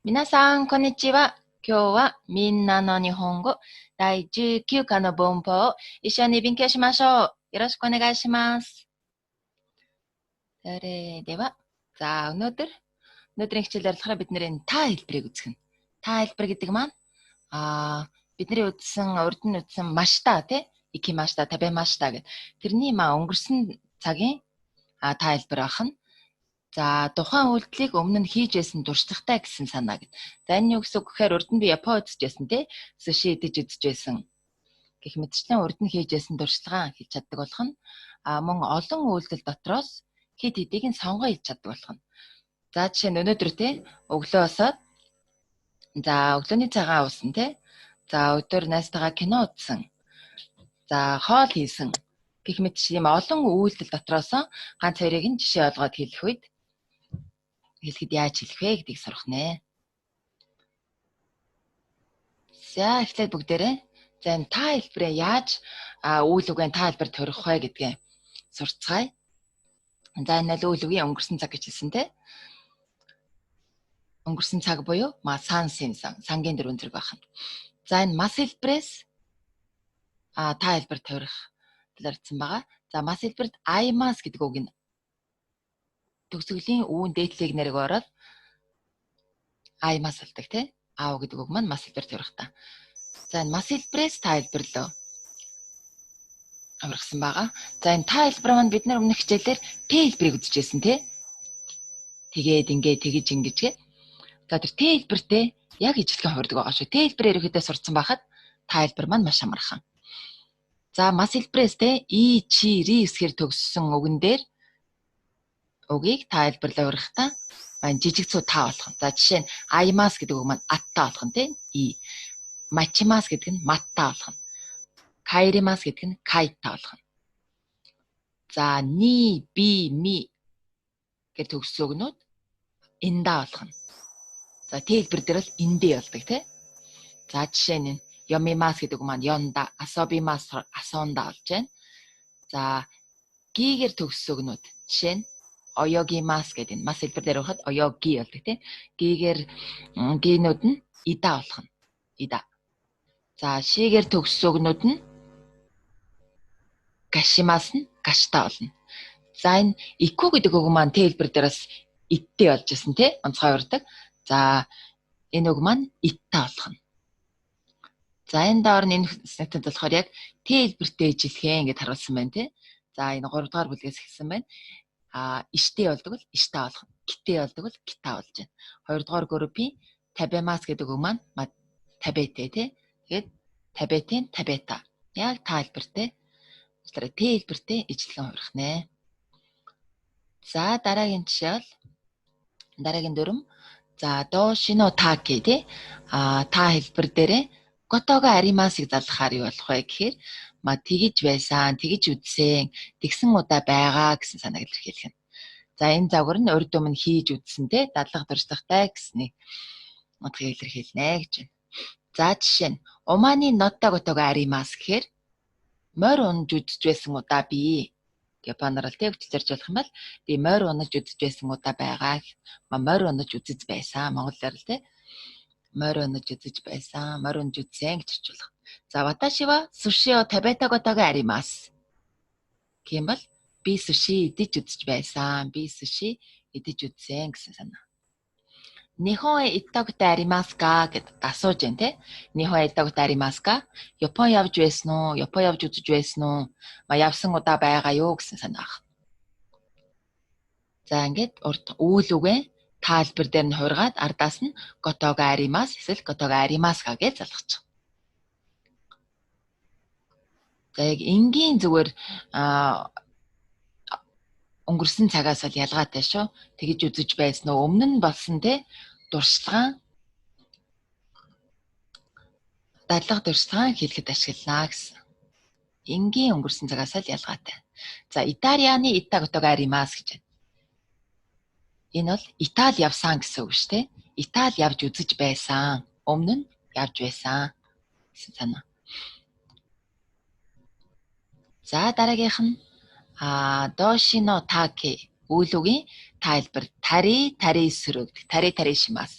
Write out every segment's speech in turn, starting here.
皆さん、こんにちは。今日はみんなの日本語第19課の文法を一緒に勉強しましょう。よろしくお願いします。それでは、за өнөөдрийн хичээлээр болохоор бид нэр та хэлбэрийг үзэх нь. Та хэлбэр гэдэг маань бидний үзсэн, урд нь үзсэн машта тий икимашта, табемашта гэдэг. Тэрний өнгөрсөн цагийн та хэлбэр ах нь. За тухайн үйлдэлийг өмнө нь хийж байсан туршлагатай гэсэн санаа гэд. За энэ юу гэсэн үг гэхээр урд нь би япон үзчихсэн тий суши идэж үзчихсэн. Гэх мэтчлэн урд нь хийж байсан туршлагаа хийж чаддаг болох нь мөн олон үйлдэл дотроос хэд хэдийг нь сонгоо хийж чаддаг болох нь. За жишээ нь өнөөдөр тий өглөө босоод за өглөөний цагаан уусан тий. За өдөр найзтайгаа кино үзсэн. За хоол хийсэн. Гэх мэтчлэн олон үйлдэл дотроос ганц хоёрыг нь жишээ олгоод хэлэх үед хэлэхэд яаж хэлэх вэ гэдгийг сурах нэ. За эхлээд бүгдээрээ за энэ та хэлбэрээ яаж үйл үгийн та хэлбэр төрөх вэ гэдгээ сурцгаая. За энэ л үйл үгийн өнгөрсөн цаг гэж хэлсэн те. Өнгөрсөн цаг буюу сангийн дөрвөн зэрэг байна. За энэ мас хэлбэрээс та хэлбэр төрөх талаарсан байгаа. За мас хэлбэрт аймас гэдэг үг нь төгсгөлийн үүн дээдлийг нэрийг ороод аймас болдог тий. Аав гэдэг үг маань мас хэлбэр төрөх та. За энэ мас хэлбэрээс та хэлбэрлөө амархсан байгаа. За энэ та хэлбэр маань бид нар өмнөх хичээлээр т хэлбэрийг үзчихсэн тий. Тэгээд ингээд тэгж ингэж гээ. За тэр т хэлбэртэй яг ижилхэн хуурдаг байгаа шүү. Т хэлбэр ерөөхдөө сурцсан байхад та хэлбэр маань маш амархан. За мас хэлбэрээс те и чи ри эсгээр төгссөн үгэн дээр үгийг та хэлбэрлээ урахтаа жижиг цуу та болох нь. За жишээ нь аймас гэдэг үг маань атта болох нь тийм и. Мачимас гэдэг нь матта болох нь. Кайримас гэдэг нь кайта болох нь. За ни би ми гэх төгссөн үгнүүд инда болох нь. За т хэлбэр дээр бол индэ болдог тийм. За жишээ нь йомимас гэдэг үг маань йонда, асобимас асонда болж байна. За гигээр төгссөн үгнүүд жишээ нь ойогимас гэдэг энэ мас хэлбэр дээр ухад ойоги болдог тийм. Гигээр гинүүд нь ида болох нь. Ида. За шигээр төгссөн үгнүүд нь гашимас нь гашта болно. За энэ ику гэдэг үг маань т хэлбэр дээрээс иттэй болж ирсэн тийм. Онцгой урдаг. За энэ үг маань итта болох нь. За энэ доор нь энэ сентенц болохоор яг т хэлбэртэй ижилхэн гэдээ харуулсан байна тийм. За энэ 3 дугаар бүлгээс эхэлсэн байна. Иштэй болдог бол ишта болох. Гиттэй болдог бол гита болж байна. 2 дугаар группийн табемас гэдэг үг маань табете тий. Тэгээд табетийн табета. Яг та хэлбэртэй. Тэр т хэлбэртэй ижилхэн хуурах нэ. За дараагийн жишээ бол дараагийн дүрм. За дошино таке тий. Та хэлбэр дээрээ готого аримасыг залгахаар юу болох вэ гэхээр тэгж байсан, тэгж үзсэн, тэгсэн удаа байгаа гэсэн санааг илэрхийлэх нь. За энэ загвар нь урд өмнө хийж үзсэн те дадлага туршлагатай гэснийг утгыг илэрхийлнэ гэж байна. За жишээ нь уманы нотта готого аримас гэхээр морь унж үзэж байсан удаа би японоор л тэгж зарж болох юм бол би морь унаж үзэж байсан удаа байгаа. Морь унаж үзэж байсан монголоор л те морь унаж үзэж байсан, морь унж үзсэн гэж хэлж болох. За ваташи ва суши о табета готого аримас. Гэм бол би суши идэж үзэж байсан, би суши идэж үзсэн гэсэн санаа. Нихон иттагтай аримас ка гэдээ асууж байна те. Нихон иттагтай аримас ка? Япон явж байсан уу? Япон явж үзэж байсан уу? Явсан удаа байгаа юу гэсэн санаа. За ингээд урд үйл үгээ та хэлбэр дээр нь хуургаад ардаас нь готого аримас эсвэл готого аримаска гэж залгачих. За яг энгийн зүгээр өнгөрсөн цагаас бол ялгаатай шүү. Тэгж үзэж байсан уу? Өмнө нь болсон те дуршлага дадлага дуршлага хэлэхэд ашиглана гэсэн. Энгийн өнгөрсөн цагаас л ялгаатай. За италианы ита готого аримас гэж байна. Энэ бол Итали явсан гэсэн үг шүү дээ. Итали явж үзэж байсан. Өмнө нь явж байсан гэсэн санаа. За дараагийнх нь дошино таке үйл үгийн тайлбар тари шимаас.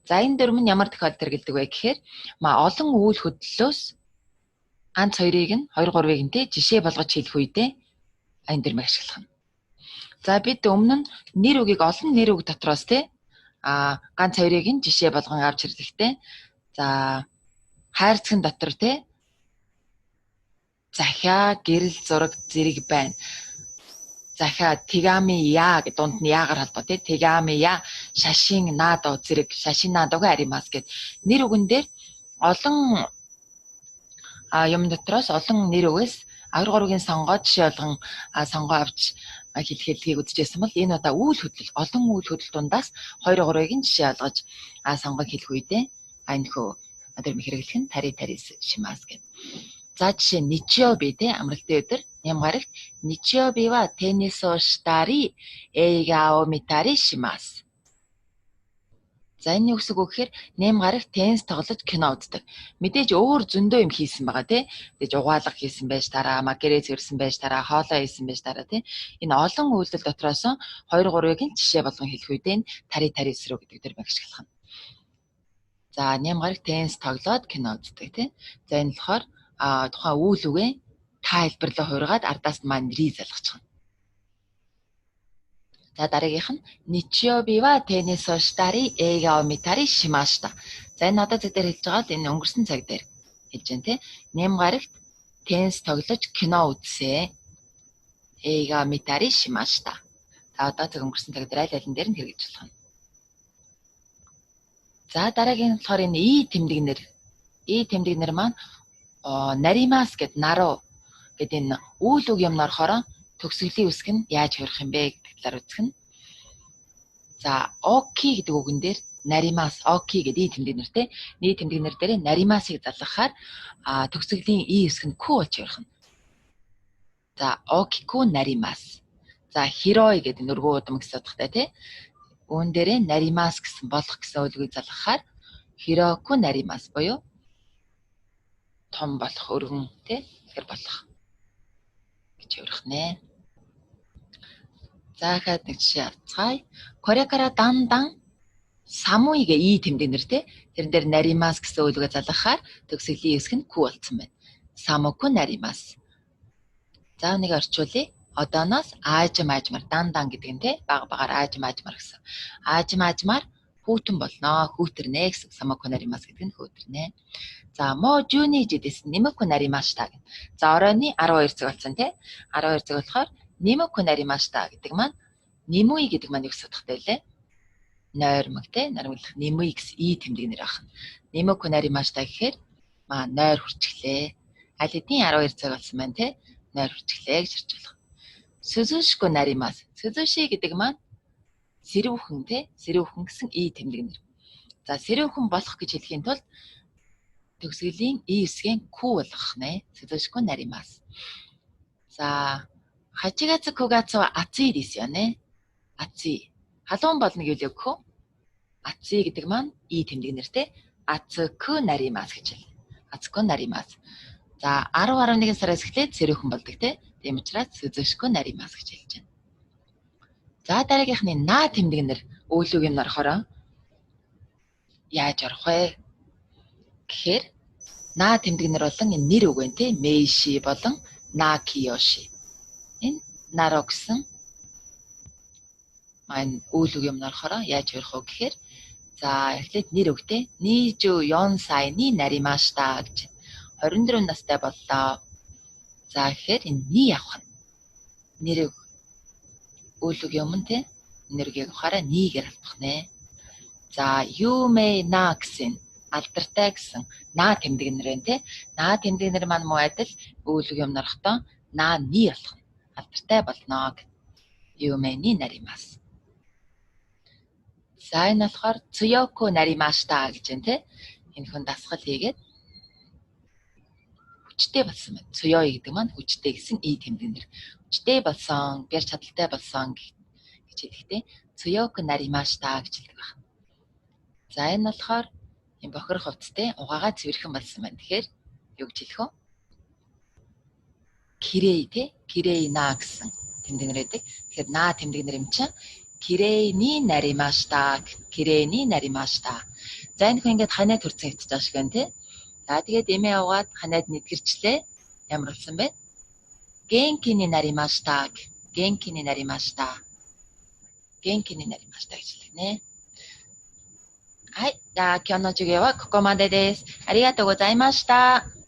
За энэ дөрөв нь ямар тохиолдолд хэрэгэлдэг вэ гэхээр олон үйл хөдлөлөөс ганц 2-ыг нь 2 3-ыг нь жишээ болгож хэлэх үедээ энэ дөрмийг ашиглах нь. За бид өмнө нь нэр үгийг олон нэр үг дотроос ганц 2-ыг нь жишээ болгон авч ирэхдээ за хайрцагын дотор захиа, гэрэл, зураг, зэрэг байна. Захиа тэгами я гэдэг дунд нь яагаар холбоо тэгами я шашин надо зэрэг шашин надогүй аримас гэд нэр үгэн дээр олон юм дотроос олон нэр үгээс 2-3-гийн сонгоод жишээ болгон сонгоо авч хэлхийг үзчихсэн бол энэ удаа үйл хөдлөл олон үйл хөдлөл дундаас 2-3-ыг нь жишээ олгож сонгоод хэлэх үедээ анхөө одоо хэрэглэх нь тари шимаас гэдэг. За жишээ ничиоби амралтын өдөр нямгарагт ничиоби ва теннис о шитари эйга о митари шимаас. За энэ юу гэсэн үг гэхээр нямгарагт теннис тоглож кино үздэг. Мэдээж өөр зөндөө юм хийсэн байгаа Тэгэж угаалга хийсэн байж тараа, гэрээ зөрсөн байж тараа, хоолоо хийсэн байж тараа Энэ олон үйлдэл дотроос 2-3-ыг нь жишээ болгон хэлэх үедээ тари эсрэг гэдэг дөрмийг ашиглах нь. За нямгарагт теннис тоглоод кино үздэг За энэ болохоор тухайн үйл үгээ тайлбарлаа хуургаад ардаас маань ри залгачих нь. За дараагийнх нь ничиоби ва теннис о шитари эйга о митари шимашта. За энэ одоо зөв дээр хэлж байгаа л энэ өнгөрсөн цаг дээр хэлж байна Нямгарагт теннис тоглож кино үзсэн. Эйга митари шимашта. За одоо зөв өнгөрсөн цаг дээр аль алин дээр нь хэрэгжиж болох нь. За дараагийн болохоор энэ и тэмдэгнэр маань наримас гэд наро гэдэг энэ үйл үг юм орохоор төгсгөлийн үсэг нь яаж хорих юм бэ гэдэг талаар үзэх нь. За оки гэдэг үгэн дээр наримас оки гэдэг и тэмдэгнэртэй нийт тэмдэгнэр дээр наримасыг залгахаар төгсгөлийн и үсэг нь ку болж хорих нь. За окику наримас. За хирой гэдэг нөргөө удам гэсэн утгатай үүн дээр наримас гэсэн болох гэсэн үгийг залгахаар хироку наримас буюу том болох өргөн тэгэхээр болох гэж ярих нэ. За дахиад нэг жишээ авцгаая. Корекара дандан самуигээ и тэмдэгнэр тэрэн дээр наримас гэсэн үггээ залгахаар төгсгөлийн үсэг нь ку болсон байна. Самуку наримас. За нэг орчуулъя. Одооноос аажмаар дандан гэдэг нь бага багаар аажмаар гэсэн. Аажмаар хүүтэн болно. Хүүтэрнэ гэсэн самуку наримас гэдэг нь хүүтэрнэ. За мо 12 жидэс нимэку наримашта гэх. За оройны 12 цаг болсон 12 цаг болохоор нимэку наримашта гэдэг маань нимүй гэдэг маань юу гэсэн утгатай лээ? Нойрмог нойрмоглох нимүй гэсэн и тэмдэгнэр ах. Нимэку наримашта гэхээр нойр хүрчихлээ. Аль хэдийн 12 цаг болсон байна нойр хүрчихлээ гэж орчуулах. Сүзүшку наримас. Сүзүши гэдэг маань сэрүүхэн сэрүүхэн гэсэн и тэмдэгнэр. За сэрүүхэн болох гэж хэлхийн тулд төгсгөлийн и үсгийн ку болгох нэ. Сүзүшку наримас. За хачигацу кугацу ва ацуй desu yo ne. Ацуй. Халуун болно гэвэл юу гэх вэ? Ацуй гэдэг маань и тэмдэгнэртэй ацуку наримас гэж хэлнэ. Ацуку наримас. За 10-11 сараас эхлээд сэрүүхэн болдог Тийм учраас сүзүшку наримас гэж хэлж байна. За дараагийнхны на тэмдэгнэр өглөөг юм орохороо яаж орох вэ? Гэхээр на тэмдэгнэр болон энэ нэр үг байна Мэйши болон Накиёши. Энэ наро гэсэн маань өглөөг юм орохороо яаж орох вэ гэхээр за эхлээд нэр үгтэй 24 саяны наримашта гэж 24 настай боллоо. За гэхээр энэ ни явах нь нэр өглөөг юм нэргийг авахаараа нигээр авах нэ. За юмэ на гэсэн алдартай гэсэн на тэмдэгнэр байна На тэмдэгнэр маань муу адил өглөөг юм норохдоо на ни болох нь алдартай болно гэх. Юмэ ни наримас. За энэ болохоор цуёку наримашта гэж байна Энэ хүн дасгал хийгээд хүчтэй болсон байна. Цуёй гэдэг маань хүчтэй гэсэн и тэмдэгнэр. Хүчтэй болсон, гэр чадалтай болсон гэж хэлэхдээ цуёку наримашта гэж хэлдэг байна. За энэ болохоор энэ бохирох хувцастай угаагаа цэвэрхэн болсон байна. Тэгэхээр юу гэж хэлэх вэ? Кирей кирей на гэсэн тэмдэгнэр байдаг. Тэгэхээр на тэмдэгнэр юм чинь きれいになりました。きれいになりました。За энэ хүн ингээд ханаад хурцсан хэвчэж байгаа шиг байна тий. За тэгээд эмээ аваад ханаад нэгэрчлээ. Ямар болсон бэ? 元気になりました。元気になりました。元気になりましたですね。はい。じゃあ今日の授業はここまでです。ありがとうございました。